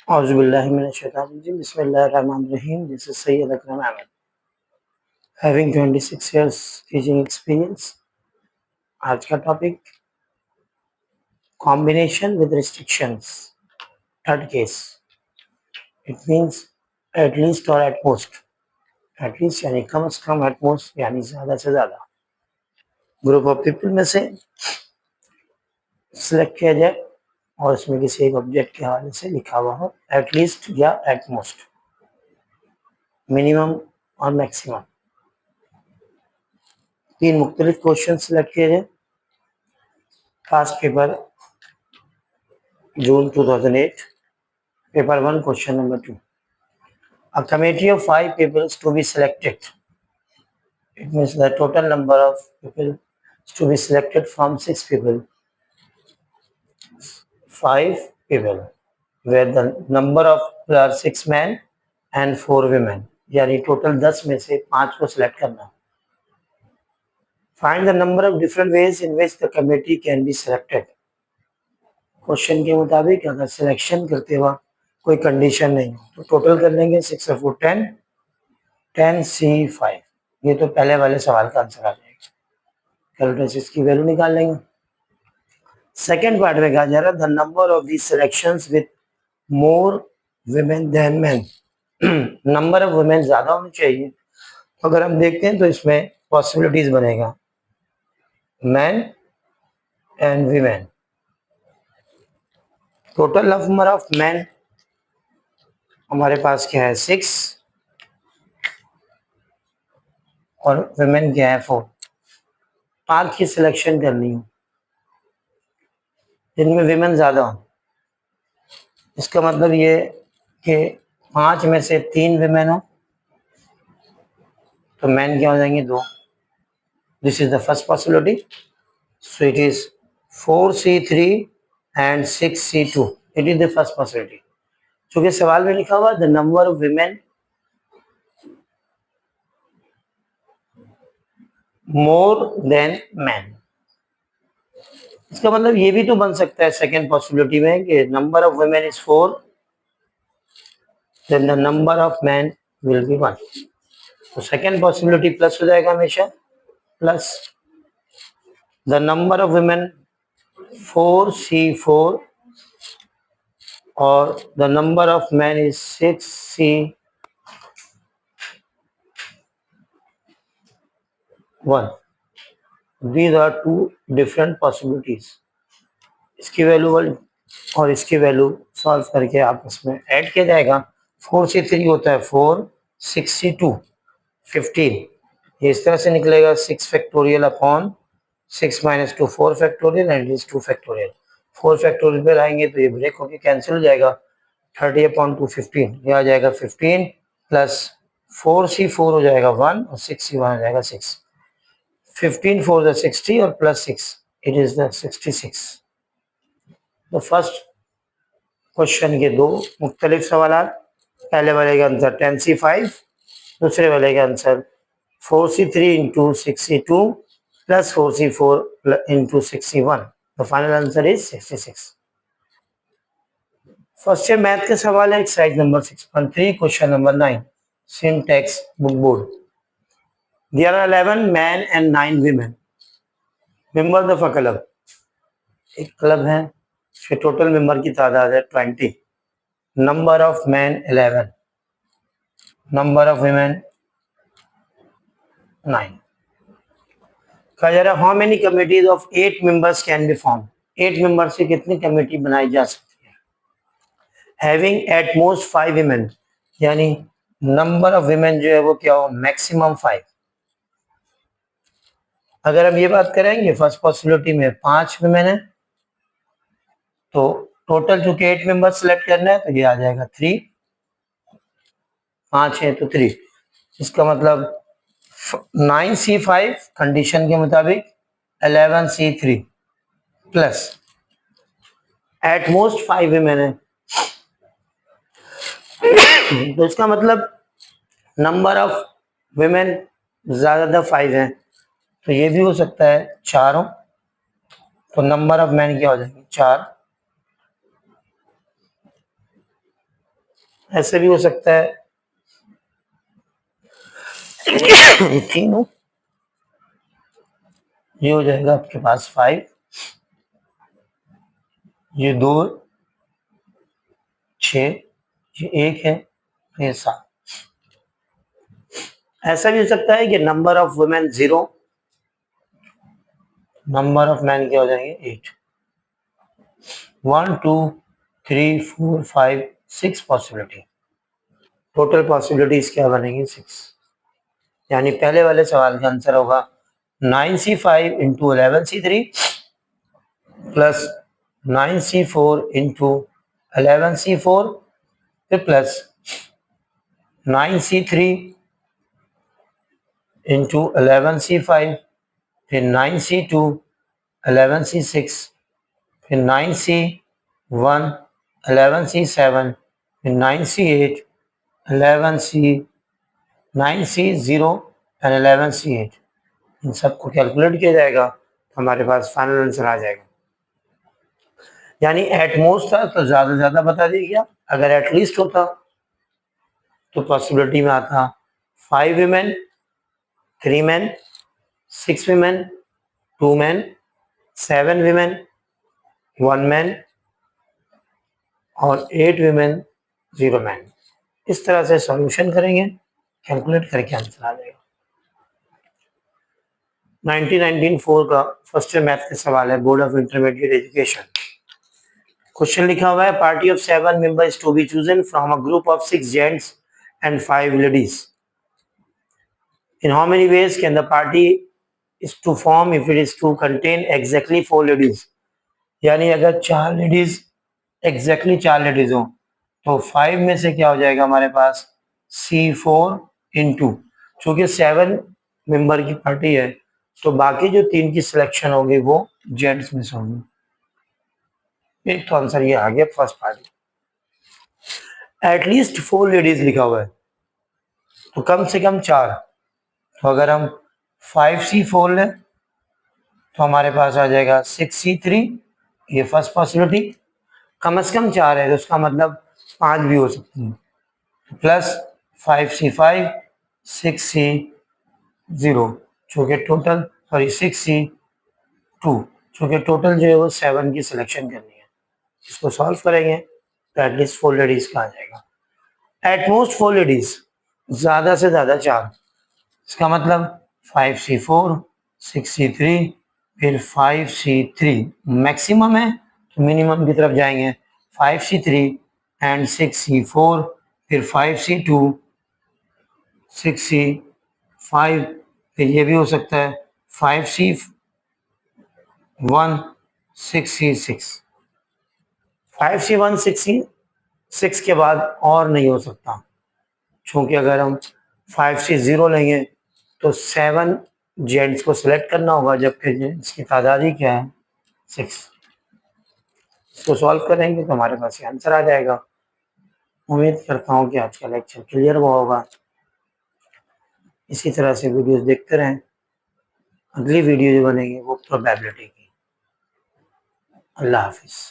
Auzubillahi minash-shaitanir-rajim. Bismillahir-rahmanir-rahim. This is Sayyid Akram Ahmed. Having 26 years teaching experience. आज का topic combination with restrictions. Third case. It means at least or at most. At least यानी कम से कम, at most यानी ज़्यादा से ज़्यादा. Group of people में से सिलेक्ट किया जाए और इसमें किसी एक ऑब्जेक्ट के हवाले से लिखा हुआ हो एट लीस्ट या एट मोस्ट, मिनिमम और मैक्सिमम. तीन मुख्तलिफ क्वेश्चन सिलेक्ट किए जाए. Past paper June 2008, paper 1, question number 2. A committee of 5 people is to be selected. It means the total number of people is to be selected from 6 people. 5 people, where the number of are 6 men and 4 women. यानी total 10 में से 5 को select करना. Find the number of different ways in which the committee can be selected. Question के मुताबिक अगर selection करते वक्त कोई कंडीशन नहीं हो तो टोटल कर लेंगे. 6 और 4 10, 10C5. ये तो पहले वाले सवाल का आंसर आ जाएगा. कैलकुलेटर इसकी वैल्यू निकाल लेंगे. सेकेंड पार्ट में कहा जा रहा है the number of the selections with more women than men. Number of women ज्यादा होनी चाहिए. तो अगर हम देखते हैं तो इसमें पॉसिबिलिटीज बनेगा man and women. Total number of man हमारे पास क्या है 6 और वुमेन क्या है 4. 5 की सिलेक्शन करनी हो जिनमें विमेन ज्यादा हो. इसका मतलब ये कि 5 में से 3 विमेन हो तो मैन क्या हो जाएंगे 2. This is the first possibility. So it is 4C3 and 6C2. It is the first possibility. चूंकि सवाल में लिखा हुआ the number of women more than man. इसका मतलब ये भी तो बन सकता है सेकेंड पॉसिबिलिटी में कि number of women is 4, then the number of man will be 1. तो सेकेंड पॉसिबिलिटी प्लस हो जाएगा हमेशा. Plus the number of women 4C4 और the number of man is 6C1. These are two different possibilities. इसकी value और इसकी value solve करके आपस में ऐड किया जाएगा. 4C3 होता है 4, 6C2 15. ये इस तरह से निकलेगा 6 factorial upon 6 minus 2 4 factorial and is 2 factorial. 4 factorial पे आएंगे तो ये ब्रेक होकर कैंसिल हो जाएगा. 30 अपॉन 2 15. ये आ जाएगा 15 प्लस 4C4 हो जाएगा 1 और 6C1 हो जाएगा 6. 15 4 the 60 और प्लस 6 इट इज द 66. तो फर्स्ट क्वेश्चन के दो मुख्तलिफ सवाल. पहले वाले का आंसर 10C5, दूसरे वाले का answer 4C3 into 6C2 plus 4C4 into 6C1. The final answer is 66. First है मैथ के सवाल है. Exercise number 6.3 question number 9 syntax book board. There are 11 men and 9 women. Members of a club. एक club है इसके total member की तादाद है 20. Number of man 11, number of women 9. कहा जा रहा है how many committees of 8 members can be form. 8 member से कितनी कमेटी बनाई जा सकती है. हैविंग एट मोस्ट 5 वुमेन, यानी नंबर ऑफ वुमेन जो है वो क्या हो मैक्सिमम 5. अगर हम ये बात करेंगे फर्स्ट पॉसिबिलिटी में 5 वुमेन है तो टोटल चूंकि 8 मेंबर सेलेक्ट करना है तो ये आ जाएगा 3. 5 है तो 3. इसका मतलब 9C5 कंडीशन के मुताबिक 11C3 plus at most 5 women है तो इसका मतलब नंबर ऑफ वुमेन ज्यादा 5 है तो ये भी हो सकता है 4 हो. तो नंबर ऑफ मैन क्या हो जाएंगे 4. ऐसे भी हो सकता है तीनों, ये हो जाएगा आपके पास 5, ये 2 6, ये 1 है, ये 7। ऐसा भी हो सकता है कि number of women 0, number of man क्या हो जाएंगे 8। 1 2 3 4 5 6 पॉसिबिलिटी, टोटल पॉसिबिलिटीज क्या बनेंगी 6। यानी पहले वाले सवाल का आंसर होगा 9C5 into 11C3 plus 9C4 into 11C4 फिर प्लस 9C3 इंटू 11C5 फिर 9C2 11C6 फिर 9C1 11C7 फिर 9C8 11C 9C0 and 11C8। इन सबको कैलकुलेट किया जाएगा तो हमारे पास फाइनल आंसर आ जाएगा। यानी एट मोस्ट था तो ज़्यादा से ज़्यादा बता दिया, अगर एट लीस्ट होता तो पॉसिबिलिटी में आता 5 women 3 man 6 women 2 man 7 women 1 man और 8 वीमेन 0 मैन। इस तरह से सॉल्यूशन करेंगे, कैलकुलेट करके आंसर आ जाएगा। 1994 का फर्स्ट ईयर मैथ का सवाल है, board of intermediate education. Question लिखा हुआ है party of 7 members to be chosen from a group of 6 gents and 5 ladies. In how many ways can the party is to form if it is to contain exactly 4 ladies? यानी अगर 4 ladies exactly 4 ladies हो तो 5 में से क्या हो जाएगा हमारे पास C4 इंटू, चूंकि 7 मेंबर की पार्टी है तो बाकी जो 3 की सिलेक्शन होगी वो जेंट्स में से होगी। एक तो आंसर ये आ गया फर्स्ट पार्टी। एटलीस्ट 4 लेडीज लिखा हुआ है तो कम से कम 4, तो अगर हम 5C4 लें तो हमारे पास आ जाएगा 6C3, ये फर्स्ट पॉसिबिलिटी। कम से कम 4 है तो उसका मतलब 5 भी हो सकती है, प्लस 5C5 6C0 चूँकि टोटल सॉरी 6C2 चूँकि टोटल जो है वो 7 की सिलेक्शन करनी है। इसको सॉल्व करेंगे तो एटलीस्ट 4 लेडीज का आ जाएगा। एटमोस्ट 4 लेडीज, ज़्यादा से ज़्यादा 4, इसका मतलब 5C4 6C3 फिर 5C3, मैक्सिमम है तो मिनिमम की तरफ जाएंगे 5C3 एंड 6C4 फिर 5C2 6C5 फिर ये भी हो सकता है 5C1 6C6। 5C1 6C6 के बाद और नहीं हो सकता, क्योंकि अगर हम 5C0 लेंगे तो 7 जेंट्स को सिलेक्ट करना होगा जबकि जेंट्स की तादाद ही क्या है 6। इसको सॉल्व करेंगे तो हमारे पास ये आंसर आ जाएगा। उम्मीद करता हूँ कि आज का लेक्चर क्लियर हुआ होगा। इसी तरह से वीडियोस देखते रहें। अगली वीडियो जो बनेगी वो प्रोबेबिलिटी की। अल्लाह हाफिज़।